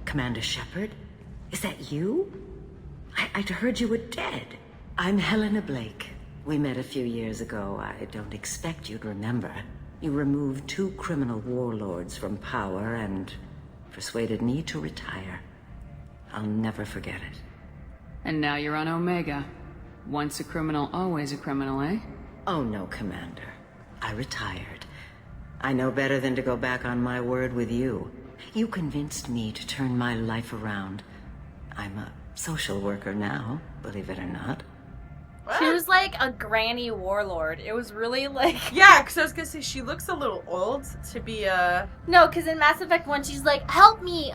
Commander Shepard? Is that you? I'd heard you were dead. I'm Helena Blake. We met a few years ago. I don't expect you'd remember. You removed 2 criminal warlords from power and persuaded me to retire. I'll never forget it. And now you're on Omega. Once a criminal, always a criminal, eh? Oh no, Commander. I retired. I know better than to go back on my word with you. You convinced me to turn my life around. I'm a social worker now, believe it or not. She was like a granny warlord. It was really like... Yeah, because I was going to say, she looks a little old to be a... No, because in Mass Effect 1, she's like, help me!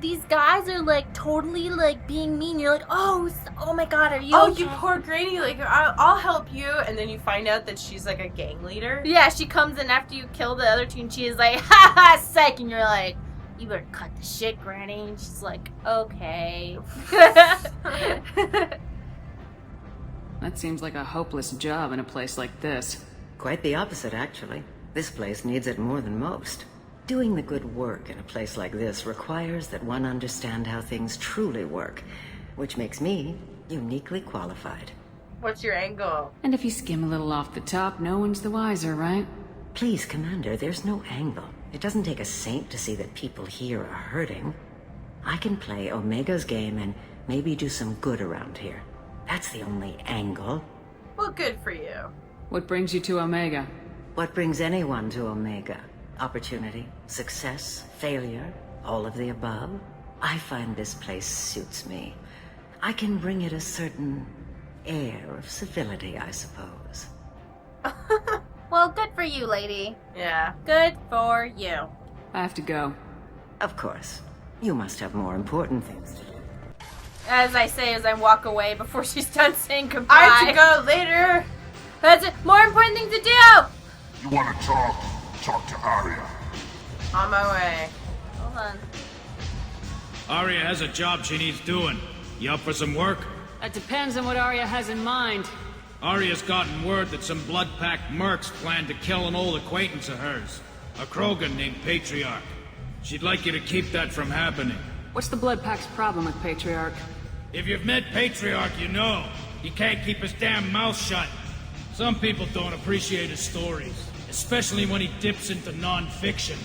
These guys are like totally like being mean. You're like, oh my god, are you okay? You poor granny, like, I'll help you. And then you find out that she's like a gang leader. Yeah, she comes in after you kill the other two and she is like, ha ha, psych! And you're like, you better cut the shit, granny. And she's like, okay. That seems like a hopeless job in a place like this. Quite the opposite, actually. This place needs it more than most. Doing the good work in a place like this requires that one understand how things truly work, which makes me uniquely qualified. What's your angle? And if you skim a little off the top, no one's the wiser, right? Please, Commander, there's no angle. It doesn't take a saint to see that people here are hurting. I can play Omega's game and maybe do some good around here. That's the only angle. Well, good for you. What brings you to Omega? What brings anyone to Omega? Opportunity, success, failure, all of the above? I find this place suits me. I can bring it a certain air of civility, I suppose. Well, good for you, lady. Yeah. Good for you. I have to go. Of course. You must have more important things to do. As I say as I walk away before she's done saying goodbye. I have to go later. That's it. More important things to do! You want to talk? Talk to Aria. On my way. Hold on. Aria has a job she needs doing. You up for some work? That depends on what Aria has in mind. Aria's gotten word that some blood-packed mercs plan to kill an old acquaintance of hers. A Krogan named Patriarch. She'd like you to keep that from happening. What's the Blood Pack's problem with Patriarch? If you've met Patriarch, you know. He can't keep his damn mouth shut. Some people don't appreciate his stories, especially when he dips into non-fiction.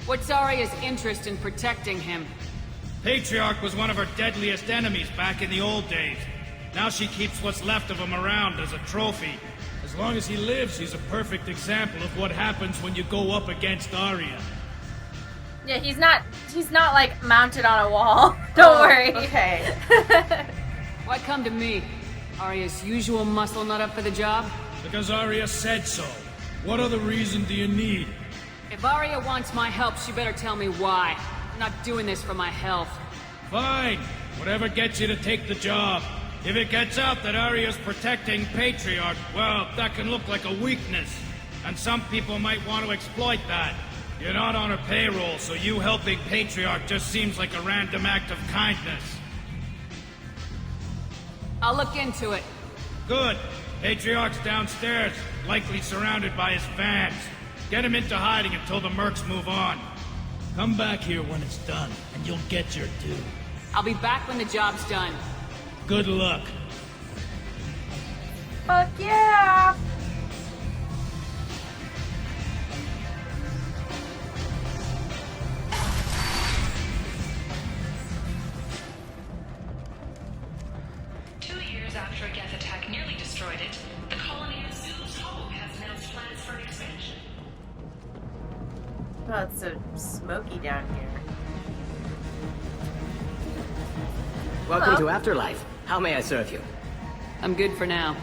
What's Aria's interest in protecting him? Patriarch was one of her deadliest enemies back in the old days. Now she keeps what's left of him around as a trophy. As long as he lives, he's a perfect example of what happens when you go up against Aria. Yeah, he's not like mounted on a wall. Don't worry. Okay. Why come to me? Aria's usual muscle not up for the job? Because Aria said so. What other reason do you need? If Aria wants my help, she better tell me why. I'm not doing this for my health. Fine. Whatever gets you to take the job. If it gets out that Aria's protecting Patriarch, well, that can look like a weakness. And some people might want to exploit that. You're not on her payroll, so you helping Patriarch just seems like a random act of kindness. I'll look into it. Good. Patriarch's downstairs, likely surrounded by his fans. Get him into hiding until the mercs move on. Come back here when it's done, and you'll get your due. I'll be back when the job's done. Good luck. Fuck yeah! After a Geth attack nearly destroyed it, the colony of Zulu's Hope has announced plans for expansion. Oh, it's so smoky down here. Welcome to Afterlife. How may I serve you? I'm good for now.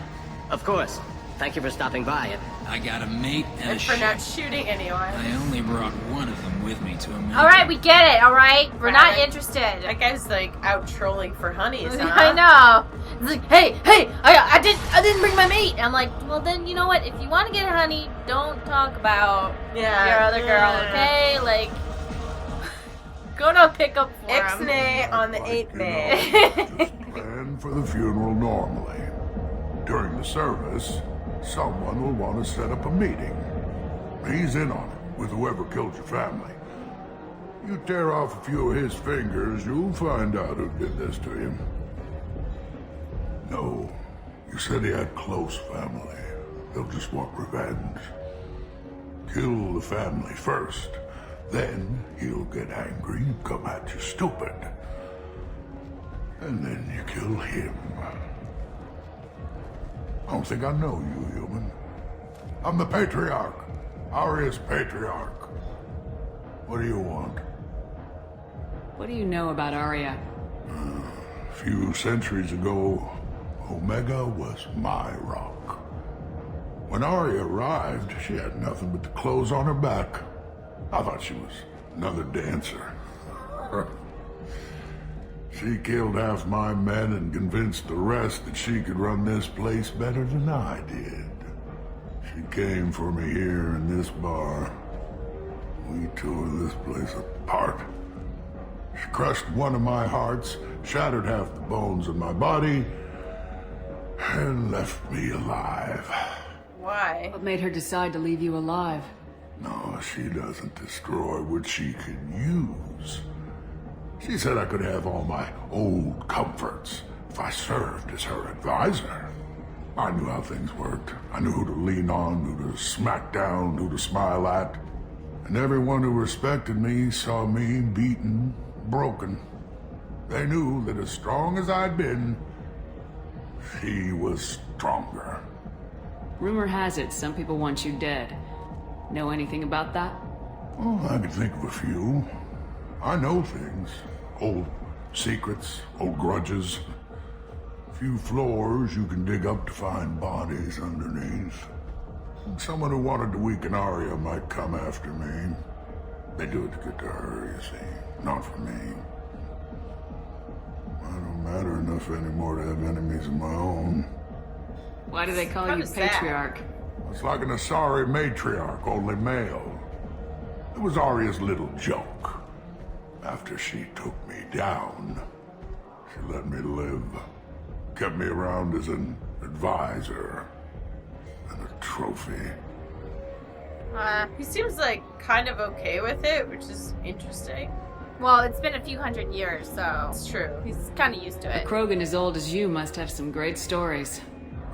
Of course. Thank you for stopping by. I got a mate and a And for ship. not shooting anyone. I only brought one of them with me to Omega. Alright, we get it, alright? We're not Right. interested. That guy's like out trolling for honeys, huh? I know. It's like, hey, I didn't bring my mate. I'm like, well then, you know what? If you want to get a honey, don't talk about Yeah. your other girl, Yeah. okay? Like, go to a pickup for him. Ixnay on the 8th May. Plan for the funeral normally. During the service, someone will want to set up a meeting. He's in on it with whoever killed your family. You tear off a few of his fingers, you'll find out who did this to him. No, you said he had close family. They'll just want revenge. Kill the family first, then he'll get angry and come at you stupid. And then you kill him. I don't think I know you, human. I'm the Patriarch. Aria's Patriarch. What do you want? What do you know about Aria? A few centuries ago, Omega was my rock. When Aria arrived, she had nothing but the clothes on her back. I thought she was another dancer. She killed half my men and convinced the rest that she could run this place better than I did. She came for me here in this bar. We tore this place apart. She crushed one of my hearts, shattered half the bones in my body, and left me alive. Why? What made her decide to leave you alive? No, she doesn't destroy what she can use. She said I could have all my old comforts if I served as her advisor. I knew how things worked. I knew who to lean on, who to smack down, who to smile at. And everyone who respected me saw me beaten, broken. They knew that as strong as I'd been, she was stronger. Rumor has it some people want you dead. Know anything about that? Oh, I can think of a few. I know things. Old secrets, old grudges. A few floors you can dig up to find bodies underneath. Someone who wanted to weaken Aria might come after me. They do it to get to her, you see. Not for me. I don't matter enough anymore to have enemies of my own. Why do they call How you does that- Patriarch? It's like an Asari matriarch, only male. It was Aria's little joke. After she took me down, she let me live. Kept me around as an advisor and a trophy. He seems like kind of okay with it, which is interesting. Well, it's been a few hundred years, so It's true. he's kind of used to it. Krogan as old as you must have some great stories.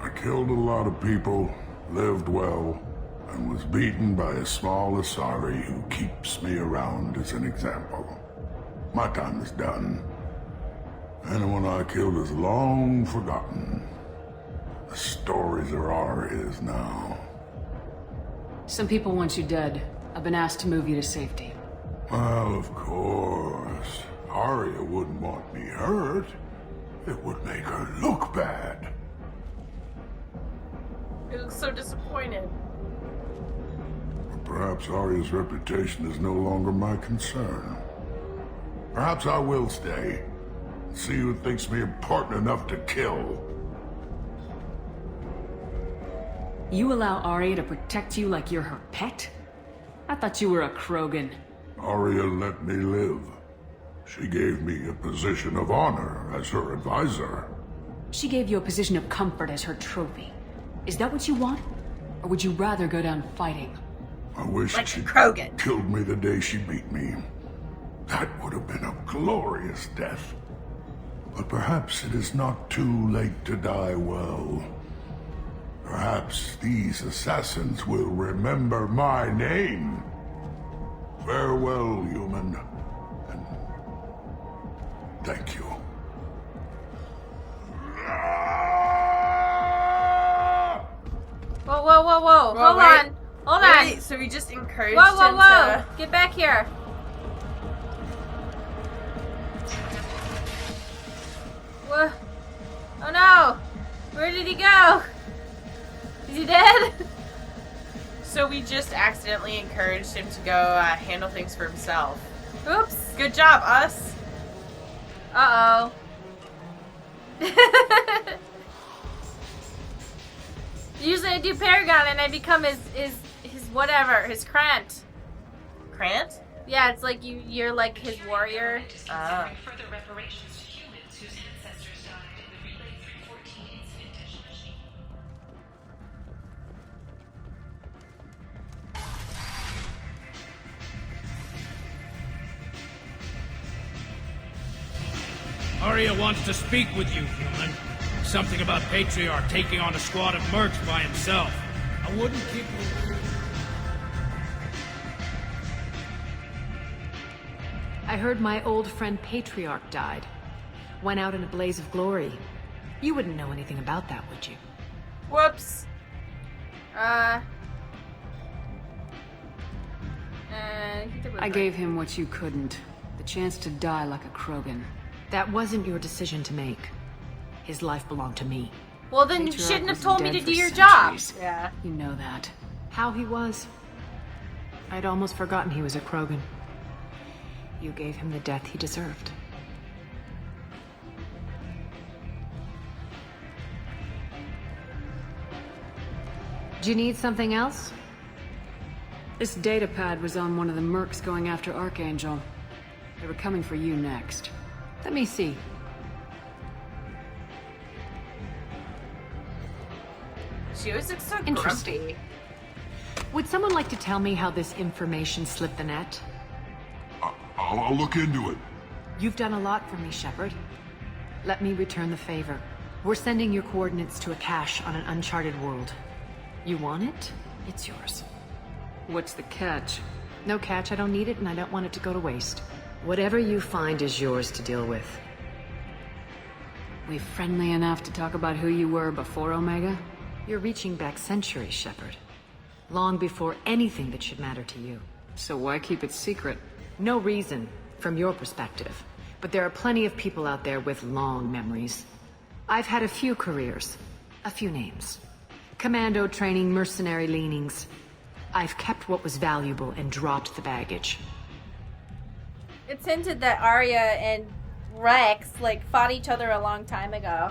I killed a lot of people, lived well, and was beaten by a small Asari who keeps me around as an example. My time is done. Anyone I killed is long forgotten. The stories are Aria's now. Some people want you dead. I've been asked to move you to safety. Well, of course. Aria wouldn't want me hurt. It would make her look bad. He looks so disappointed. Or perhaps Aria's reputation is no longer my concern. Perhaps I will stay. See who thinks me important enough to kill. You allow Aria to protect you like you're her pet? I thought you were a Krogan. Aria let me live. She gave me a position of honor as her advisor. She gave you a position of comfort as her trophy. Is that what you want? Or would you rather go down fighting? I wish Like she'd Krogan. killed me the day she beat me. That would have been a glorious death. But perhaps it is not too late to die well. Perhaps these assassins will remember my name. Farewell, human. And thank you. Whoa, whoa, whoa, whoa. Whoa, Hold wait. on. Hold on. Wait, so we just encouraged Whoa, whoa, him whoa. to... Get back here. Whoa. Oh no. Where did he go? Is he dead? So we just accidentally encouraged him to go handle things for himself. Oops. Good job, us. Uh-oh. Usually I do Paragon and I become his whatever, his Krant. Krant? Yeah, it's like you're like his warrior. Ah. Further reparations to humans whose ancestors died in the Relay 314 incident at Shinichi. Aria wants to speak with you, human. Something about Patriarch taking on a squad of mercs by himself. I wouldn't keep you... I heard my old friend Patriarch died. Went out in a blaze of glory. You wouldn't know anything about that, would you? Whoops. I gave him what you couldn't. The chance to die like a Krogan. That wasn't your decision to make. His life belonged to me. Well, then you Patriarch shouldn't have was told me dead to for do your job. centuries. Yeah. You know that. How he was. I'd almost forgotten he was a Krogan. You gave him the death he deserved. Do you need something else? This datapad was on one of the mercs going after Archangel. They were coming for you next. Let me see. She always looks so Interesting. grumpy. Would someone like to tell me how this information slipped the net? I'll look into it. You've done a lot for me, Shepard. Let me return the favor. We're sending your coordinates to a cache on an uncharted world. You want it? It's yours. What's the catch? No catch, I don't need it, and I don't want it to go to waste. Whatever you find is yours to deal with. We friendly enough to talk about who you were before Omega? You're reaching back centuries, Shepard. Long before anything that should matter to you. So why keep it secret? No reason, from your perspective. But there are plenty of people out there with long memories. I've had a few careers, a few names. Commando training, mercenary leanings. I've kept what was valuable and dropped the baggage. It's hinted that Aria and Rex, like, fought each other a long time ago.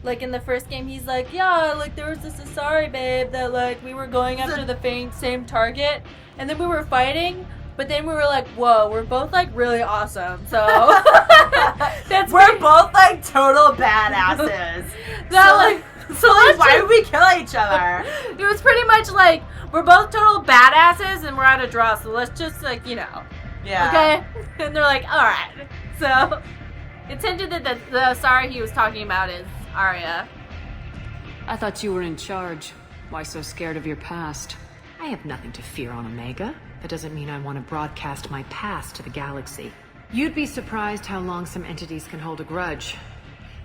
Like, in the first game, he's like, yeah, like, there was this Asari babe that, like, we were going after the same target, and then we were fighting, but then we were like, whoa, we're both, like, really awesome, so... We're both, like, total badasses. So why would we kill each other? It was pretty much like, we're both total badasses, and we're at a draw, so let's just, like, you know. Yeah. Okay? And they're like, alright. So, it's hinted that the Asari he was talking about is Aria. I thought you were in charge. Why so scared of your past? I have nothing to fear on Omega. That doesn't mean I want to broadcast my past to the galaxy. You'd be surprised how long some entities can hold a grudge.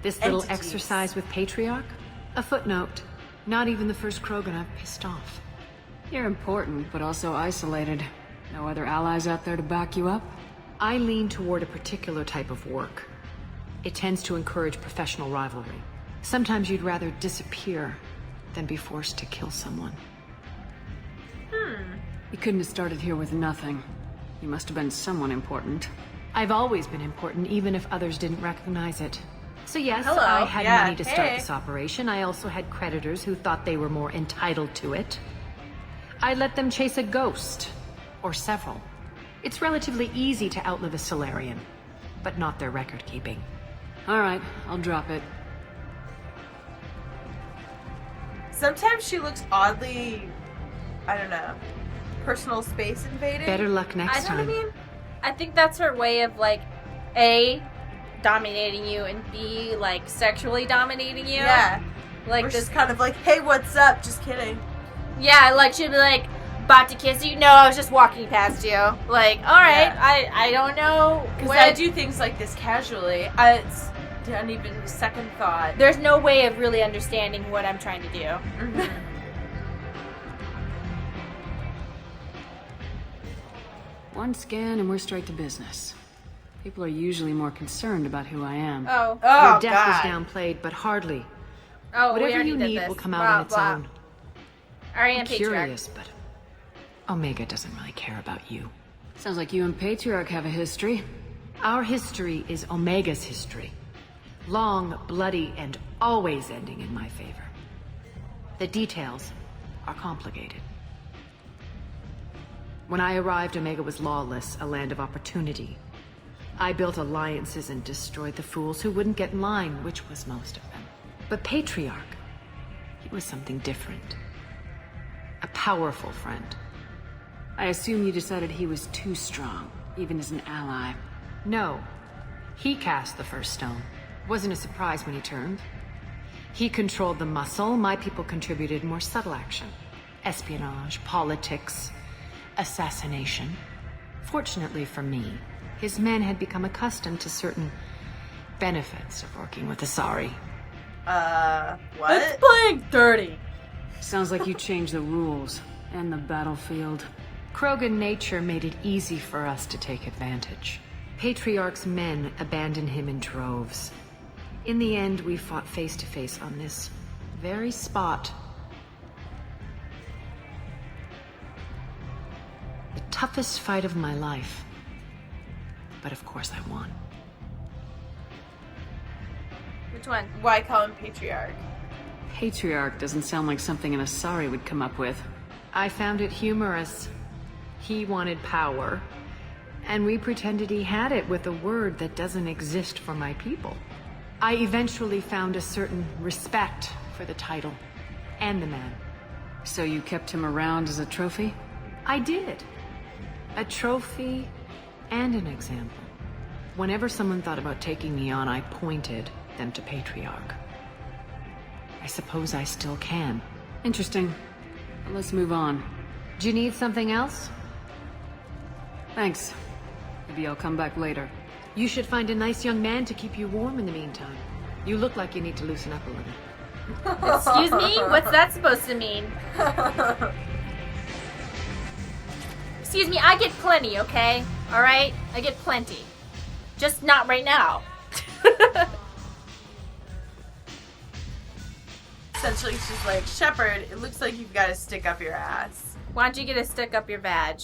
This little exercise with Patriarch? A footnote. Not even the first Krogan I've pissed off. You're important, but also isolated. No other allies out there to back you up? I lean toward a particular type of work. It tends to encourage professional rivalry. Sometimes you'd rather disappear than be forced to kill someone. You couldn't have started here with nothing. You must have been someone important. I've always been important, even if others didn't recognize it. So yes, Hello. I had Yeah, money to start hey. this operation. I also had creditors who thought they were more entitled to it. I let them chase a ghost. Or several. It's relatively easy to outlive a Solarian, but not their record-keeping. Alright, I'll drop it. Sometimes she looks oddly, I don't know, personal space invading. Better luck next I know time. what I mean? I think that's her way of, like, A, dominating you, and B, like, sexually dominating you. Yeah. Like, We're this just kind of like, hey, what's up? Just kidding. Yeah, like, she'd be like, about to kiss you? No, I was just walking past you. Like, alright, Yeah. I don't know. Because I do things like this casually. It's not even a second thought. There's no way of really understanding what I'm trying to do. Mm-hmm. One scan and we're straight to business. People are usually more concerned about who I am. Oh. Oh, Your death was God. downplayed, but hardly. Oh, we Whatever already you did need this. will come out Blah, on its blah. own. Aria I'm and Patriarch. curious, but Omega doesn't really care about you. Sounds like you and Patriarch have a history. Our history is Omega's history. Long, bloody, and always ending in my favor. The details are complicated. When I arrived, Omega was lawless, a land of opportunity. I built alliances and destroyed the fools who wouldn't get in line, which was most of them. But Patriarch, he was something different. A powerful friend. I assume you decided he was too strong, even as an ally. No. He cast the first stone. Wasn't a surprise when he turned. He controlled the muscle. My people contributed more subtle action. Espionage, politics, assassination. Fortunately for me, his men had become accustomed to certain benefits of working with Asari. What? It's playing dirty. Sounds like you changed the rules and the battlefield. Krogan nature made it easy for us to take advantage. Patriarch's men abandoned him in droves. In the end, we fought face to face on this very spot. The toughest fight of my life. But of course I won. Which one? Why call him Patriarch? Patriarch doesn't sound like something an Asari would come up with. I found it humorous. He wanted power, and we pretended he had it with a word that doesn't exist for my people. I eventually found a certain respect for the title and the man. So you kept him around as a trophy? I did. A trophy and an example. Whenever someone thought about taking me on, I pointed them to Patriarch. I suppose I still can. Interesting. But let's move on. Do you need something else? Thanks. Maybe I'll come back later. You should find a nice young man to keep you warm in the meantime. You look like you need to loosen up a little. Excuse me? What's that supposed to mean? Excuse me, I get plenty, okay? Alright? I get plenty. Just not right now. Essentially, she's like, Shepard, it looks like you've got to stick up your ass. Why don't you get a stick up your vag?